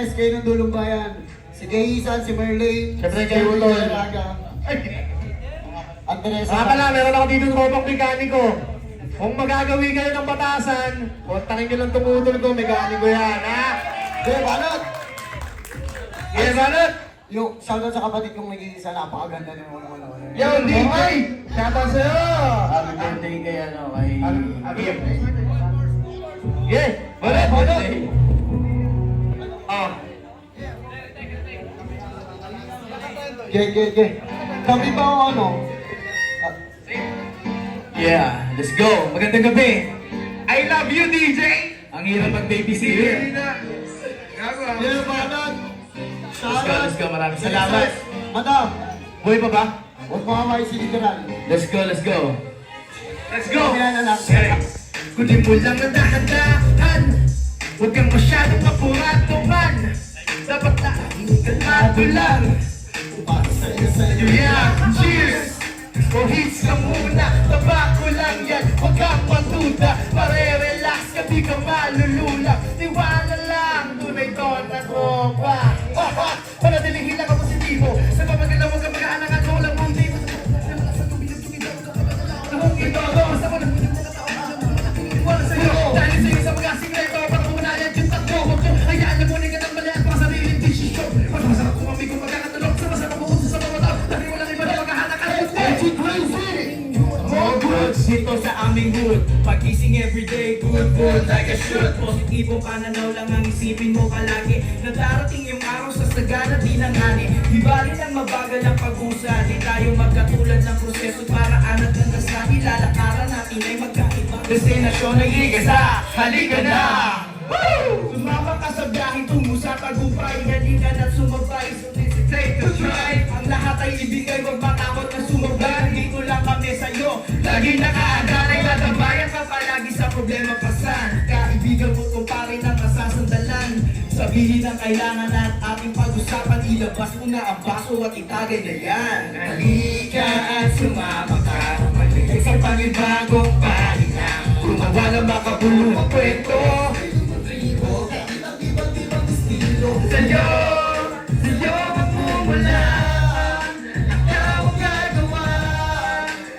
SK ng Dulong Bayan. Si Keisan, si Merlane, Siyempre, si kay Will Utol. Raga. At Teresa. Pala, meron ako dito ng tropang mekaniko. Kung magagawi kayo ng batasan, kontakin nyo lang tumutol ko, mekaniko yan, ha? Hey, Banat! Yeah, banat! Yung shoutout sa kapatid kong nag-iisa, napakaganda ng mga Yo, DJ! Shoutout sa'yo! Happy birthday kay ano, kay... Agim. Yeah! Banat! Banat! Ah. Ge. Kami ba o ano? Yeah, let's go! Magandang gabi! I love you, DJ! Ang hirap mag-babysitter. Yeah, Banat! Let's go, maraming salamat. Madam, Buhay pa ba? huwag mo kamay si literal. Let's go, let's go! Let's go! Yan, anak. Kunin mo lang ang dahan-dahan. Huwag kang masyadong mapuratuman. Dapat na kalmado lang. Yeah, cheers! O hits ka muna, tabako lang yan. Huwag kang matuda, pare-relax ka, di ka malulula. Tiwala lang, tunay to na tropa. Panadalihin lang ang positibo. Sa pamagalaw ka mag-aanangan mo lang mong dito. Sa tubig ang tumigaw ka, nahong ito. Basta mo lang wala sa'yo. Dahil sa'yo sa mga sikreto, para kumalayad yung tatlo. Huwag mo, hayaan na muna ka ng mali at mga sariling desisyon. Mas masarap kung kami kung magkakatulog. Sa masarap mo sa mga tao. Dahil walang iba na maghahanak ka. More goods dito sa aming hood. Pagising everyday, good food like a should. Positibong pananaw lang ang isipin mo palagi. Na darating yung araw sa sagana di nangani. Di bali lang mabagal ang pag-usa. Di tayo magkatulad ng proseso para anat ng gasa. Ilalakaran natin ay magkaiba. Destinasyon ay ligasa, halika na! Sumama ka sa biyaheng tungo sa tagumpay. Halika na't sumabay, so this is take the try. Ang lahat ay ibigay, wag matakot na sumabay. Dito lang kami sa'yo, laging nakaagalay. Natabayan ka palagi sa problema pasan. Kaibigan mo kumpare ng masasandalan. Sabihin ang kailangan at ating pag-usapan. Ilabas mo na ang baso at itagay na yan. Halika at sumama ka, maligay sa panibagong pahina. Gumawa ng makabulong kwento. Sa'yo magmumulan. Ikaw ang gagawa.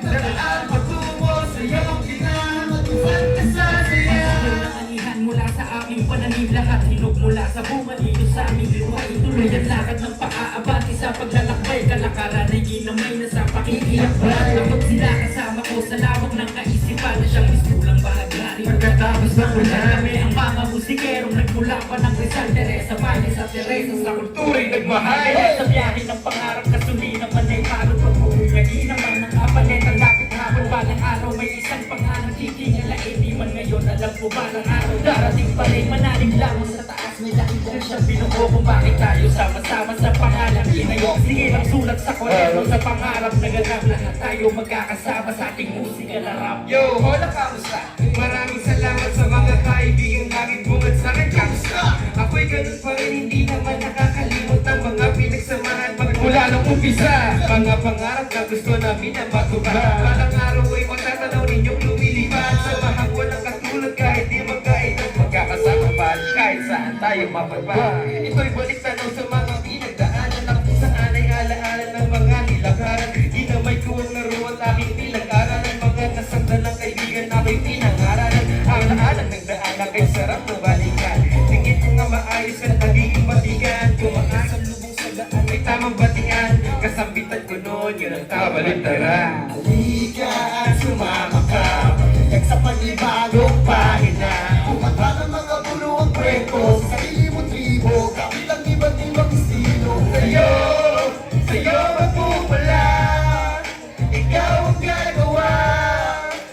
Daraan patungo sa'yo ginagawan ka sa saya. Nakanihan mula sa aming pananim. Lahat hinog mula sa bunga dito sa aming luhay. Tuloy ang lakad ng pag-aabati sa paglalakbay. Kalakaran ay ginamay na sa pakikiyakban. Kapag sila kasama ko sa lawak ng kaisipan na siyang mistulang bahagari. Pagkatapos ng ulan kami ang mga musikerong nagmula pa ng Rizal, Teresa, Valle sa Teresa sa kultura'y nagmahal. Sa biyahe ng pangarap kasuli naman ay parang pagpupugagi naman ng kapalit. Ang lapit hapon ba ng araw may isang pangarap kikingala. Di man ngayon alam ko ba ng araw darating pa rin manalig lamang sa taas. May dahilan siyang binuo kung bakit tayo sama-sama sa pangalan inayo. Sige lang sulat sa kwento sa pangarap naganap. Lahat tayo magkakasama sa ating musika na rap. Yo, hola, kamusta? Maraming salamat sa mga kaibigan laging bungad sa akin, kamusta? Ako'y ganun pa rin, hindi naman nakakalimot ang mga pinagsamahan magmula nung umpisa. Mga pangarap na gusto namin na matupad. Balang araw ay matatanaw ninyong lumilipad. Samahan ko ng katulad kahit di magkaitang magkakasama pa. Kahit saan tayo mapagpag. Ito'y balik tanaw sa mga pinagdaanan. Ang kung saan ay alaala ng mga nilakaran. Ginamay ko ang laro at aking pinag-aral. Ang mga nasandalang kaibigan na ako'y pinangaralan. Ang laanan ng daanan kay sarap na balikan. Tingin ko nga maayos at nagiging batigan. Tumakas ang lubong sa daan may tamang batian. Kasambitan ko noon, yun ang kabaligtaran. Halika at sumama ka, maligay sa panibagong pahina. Kumanta ng mga buluang kwento, sa sarili mo tribo, kapit ang iba't ibang estilo. Sa'yo magmumulan. Ikaw ang gagawa.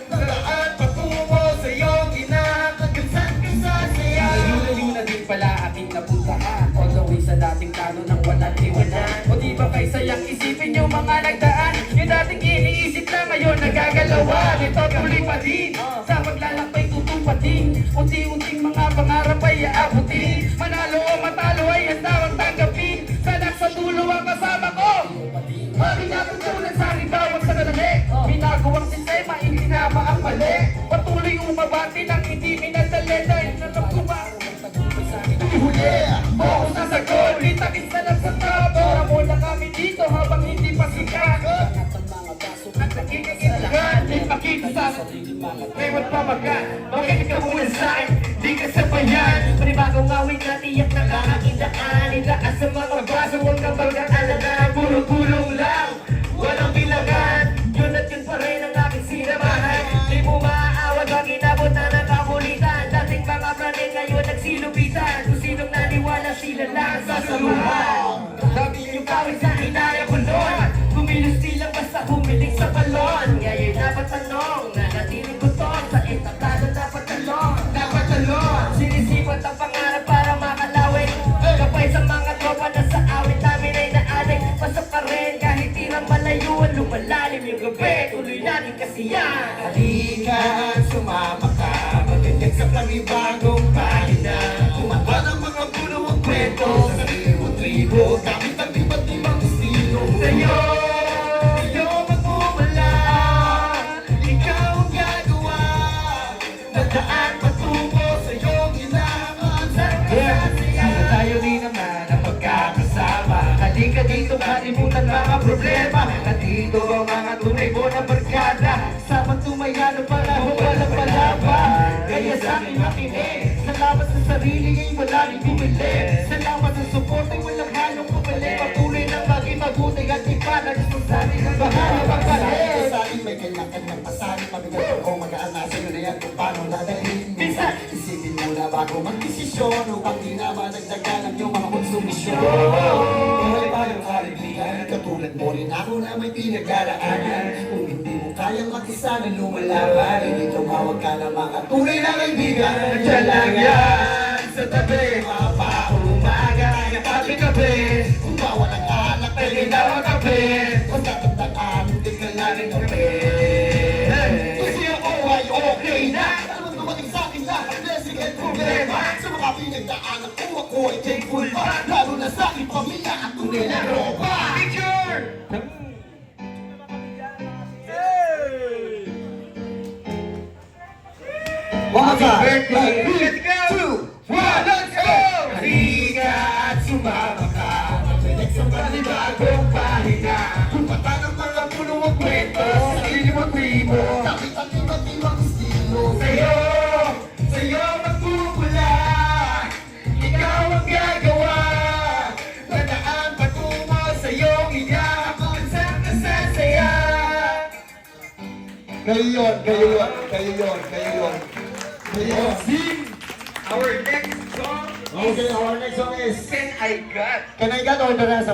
Daraan patungo sa'yo, ginahanggang saan ka sa saya. Layo na din pala ating napuntahan. All the way sa dating plano ng walang iwanan. O di ba kay sayang isipin yung mga nagdaan. Yung dating iniisip na ngayon nagagalawan. Ito tuloy pa din, sa paglalakbay tutupa din. Unti-unting mga pangarap ay aabutin. Manalo o matalo ay handa ang tanggapin. Sana sa dulo ang kasama ko. Mami natutunan sa aking bawat sanadali. Binagawang sistema, hindi na maakmali. Patuloy umabati ng hindi minadali. Dahil nanap ko ba? Huli! Oo, Itakis na lang sa tapo. Para muna kami dito habang hindi pa sikat. At nagkikasilahan, di pakita sa Ewan pa magat, makinig ka muna sa'kin, di ka sabayan. Panibagong awit na tiyak na kakakindaan. Itaas sa mga baso, huwag kang pagkaalala. Puro gulong lang, Walang bilangan, yun at yun pa rin ang aking sinamahan. Di mo maaawag ang inabot na nakakulitan. Dating mga praning ngayon nagsilupitan. Kung sinong naniwala sila lang sa saluhan. Dami yung kawin sa hinaya ko noon. Kumilos nilang basta humiling sa balon. Ngayon dapat tanong, nanatiling gutom. Sa etablado dapat talong. dapat talon. Sinisipat ang pangarap para makalawin. Kapay sa mga tropa na sa awit namin ay naadik. Pasok pa rin kahit tirang malayuan. Lumalalim yung gabi, tuloy natin kasiyan. Halika at sumama ka, magiging sa panibagong pahina. Kumanta ng mga puno ang kwento, sa tribo, gamit ang iba't ibang estilo. Sa'yo, sa'yo magmumula. Ikaw ang gagawa. Nagdaan patungo sa iyong hinahangaan. Sana tayo rin naman ang magkakasama. Halika dito, kalimutan mga problema. Nandito ang mga tunay mo na barkada. Sama tumayano para walang palaba. Kaya sa akin makinig. Salamat sa sarili ay wala rin bumili. Salamat sa support ay walang halong kapali. Patuloy na maging mabuti at ipalag sa sali ng bahala magpalit. Sa akin may kanya-kanyang pasanin, mabigat o magaan na sa'yo na yan kung paano dadalhin. Minsan, isipin mo na bago magdesisyon upang di na madagdagan ang iyong mga konsumisyon. Buhay tayong kalibigan, katulad mo rin ako na may pinagdaraanan. Kung hindi mo kayang mag-isa na lumalaban, hindi tumawag ka na mga tunay na kaibigan. Nandiyan lang yan sa tabi. Mapaumaga, Kape-kape, kung bawal ang alak, pwede daw ang kape. huwag tatandaan, hindi ka na rin kape. Kasi ako ay okay na. Alam mo dumating sa akin lahat, blessing and problema. Sa mga pinagdaanan ko, ako ay thankful pa. Lalo na sa aking pamilya at tunay na ropa. Picture! Happy birthday! Let's go! 1, let's go! Halika at sumama ka, mabinig sa panibagong pahina. Kumanta ng mga puno ang kwento, sa ilim ang tribo, gamit ang iba't ibang estilo. Sa'yo, sa'yo magpupula. Ikaw ang gagawa. Nadaan patungo sa iyong hinahangaan. Saan ka sasaya? Kayo yun, kayo yun, kayo yun, kayo yun. Kayo yun. Sing our next song Okay, our next song is Can I Got. Can I Get Order na sa